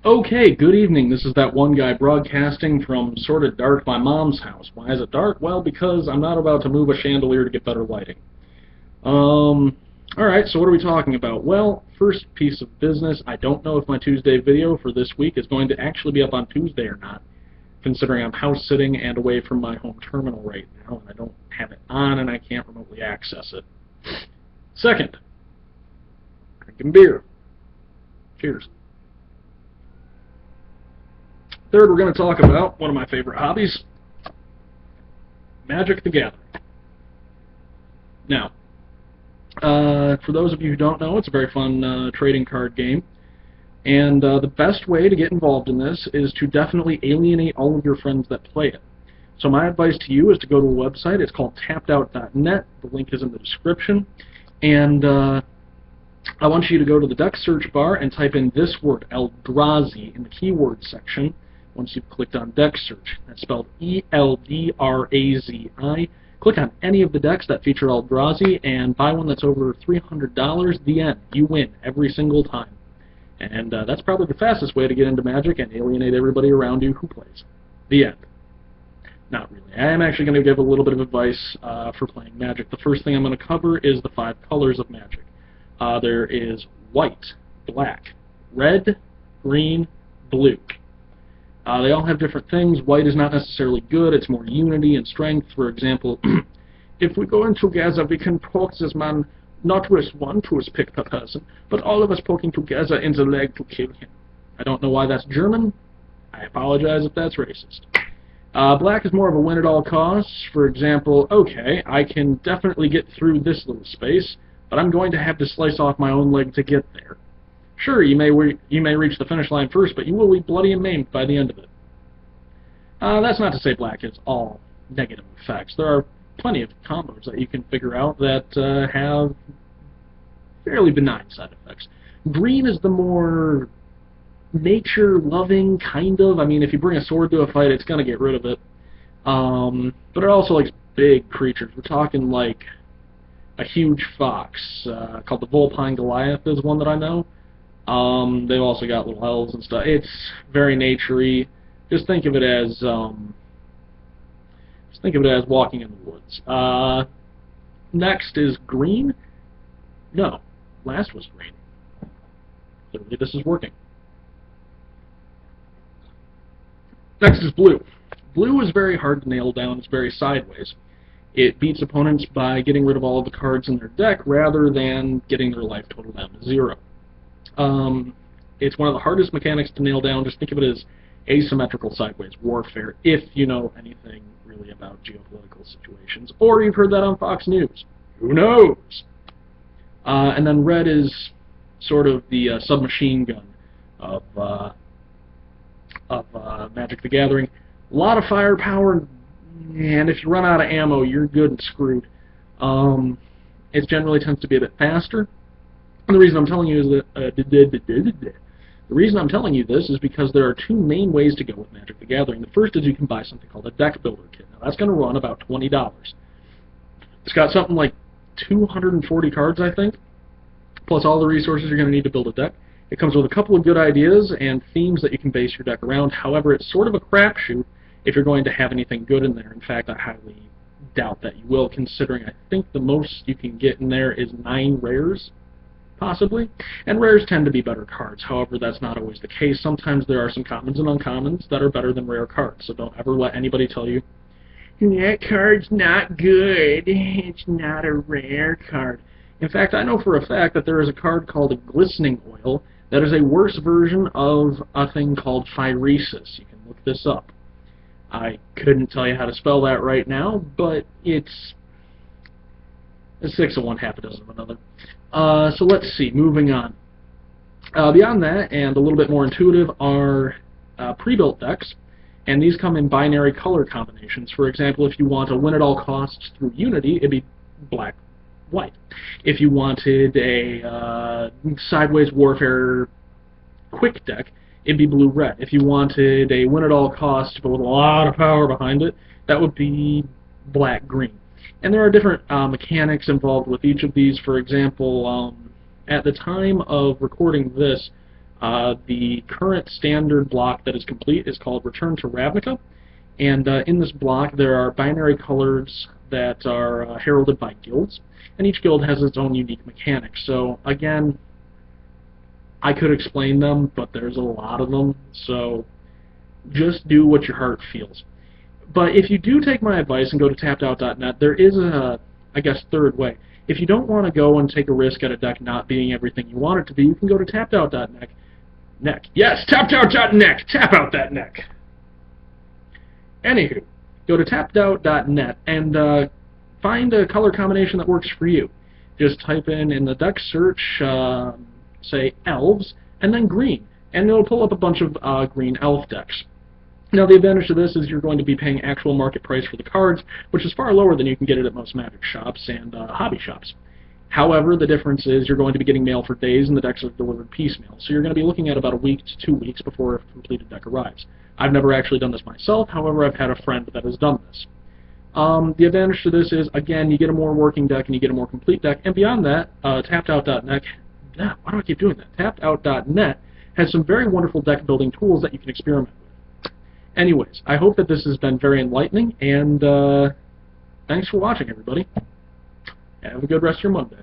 Okay, good evening. This is that one guy broadcasting from sort of dark my mom's house. Why is it dark? Well, because I'm not about to move a chandelier to get better lighting. Alright, so what are we talking about? Well, first piece of business, I don't know if my Tuesday video for this week is going to actually be up on Tuesday or not, considering I'm house sitting and away from my home terminal right now, and I don't have it on and I can't remotely access it. Second, drinking beer. Cheers. Third, we're going to talk about one of my favorite hobbies, Magic the Gathering. Now, for those of you who don't know, it's a very fun trading card game, and the best way to get involved in this is to definitely alienate all of your friends that play it. So my advice to you is to go to a website. It's called tappedout.net. The link is in the description, and I want you to go to the deck search bar and type in this word, Eldrazi, in the keyword section. Once you've clicked on deck search, that's spelled E-L-D-R-A-Z-I. Click on any of the decks that feature Eldrazi and buy one that's over $300. The end. You win every single time. And that's probably the fastest way to get into Magic and alienate everybody around you who plays. The end. Not really. I am actually going to give a little bit of advice for playing Magic. The first thing I'm going to cover is the 5 colors of Magic. There is white, black, red, green, blue. They all have different things. White is not necessarily good. It's more unity and strength. For example, if we go in together, we can poke this man not with one to pick the person, but all of us poking together in the leg to kill him. I don't know why that's German. I apologize if that's racist. Black is more of a win at all costs. For example, okay, I can definitely get through this little space, but I'm going to have to slice off my own leg to get there. Sure, you may reach the finish line first, but you will be bloody and maimed by the end of it. That's not to say black is all negative effects. There are plenty of combos that you can figure out that have fairly benign side effects. Green is the more nature-loving, kind of. I mean, if you bring a sword to a fight, it's going to get rid of it. But it also likes big creatures. We're talking like a huge fox called the Vulpine Goliath is one that I know. They've also got little elves and stuff. It's very naturey. Just think of it as walking in the woods. Next is green. No, last was green. Clearly, this is working. Next is blue. Blue is very hard to nail down. It's very sideways. It beats opponents by getting rid of all of the cards in their deck rather than getting their life total down to 0. It's one of the hardest mechanics to nail down. Just think of it as asymmetrical sideways warfare, if you know anything really about geopolitical situations, or you've heard that on Fox News. Who knows? And then red is sort of the submachine gun of Magic the Gathering. A lot of firepower, and if you run out of ammo, you're good and screwed. It generally tends to be a bit faster. And the reason I'm telling you is that the reason I'm telling you this is because there are 2 main ways to go with Magic the Gathering. The first is you can buy something called a deck builder kit. Now that's going to run about $20. It's got something like 240 cards, I think, plus all the resources you're going to need to build a deck. It comes with a couple of good ideas and themes that you can base your deck around. However, it's sort of a crapshoot if you're going to have anything good in there. In fact, I highly doubt that you will, considering I think the most you can get in there is 9 rares. Possibly, and rares tend to be better cards. However, that's not always the case. Sometimes there are some commons and uncommons that are better than rare cards, so don't ever let anybody tell you, that card's not good, it's not a rare card. In fact, I know for a fact that there is a card called a Glistening Oil that is a worse version of a thing called Phyresis. You can look this up. I couldn't tell you how to spell that right now, but it's 6 of one, half a dozen of another. So let's see, moving on. Beyond that, and a little bit more intuitive, are pre-built decks, and these come in binary color combinations. For example, if you want a win at all costs through Unity, it'd be black-white. If you wanted a sideways warfare quick deck, it'd be blue-red. If you wanted a win at all costs but with a lot of power behind it, that would be black-green. And there are different mechanics involved with each of these. For example, at the time of recording this, The current standard block that is complete is called Return to Ravnica, and in this block there are binary colors that are heralded by guilds, and each guild has its own unique mechanics. So again, I could explain them, but there's a lot of them, so just do what your heart feels. But if you do take my advice and go to tappedout.net, there is a, I guess, third way. If you don't want to go and take a risk at a deck not being everything you want it to be, you can go to tappedout.net. Yes, tappedout.net! Tap out that neck! Anywho, go to tappedout.net and find a color combination that works for you. Just type in the deck search, say elves, and then green, and it'll pull up a bunch of green elf decks. Now, the advantage to this is you're going to be paying actual market price for the cards, which is far lower than you can get it at most Magic shops and hobby shops. However, the difference is you're going to be getting mail for days, and the decks are delivered piecemeal, so you're going to be looking at about a week to 2 weeks before a completed deck arrives. I've never actually done this myself, however, I've had a friend that has done this. The advantage to this is, again, you get a more working deck and you get a more complete deck, and beyond that, tappedout.net, why do I keep doing that? Tappedout.net has some very wonderful deck building tools that you can experiment with. Anyways, I hope that this has been very enlightening, and thanks for watching, everybody. Have a good rest of your Monday.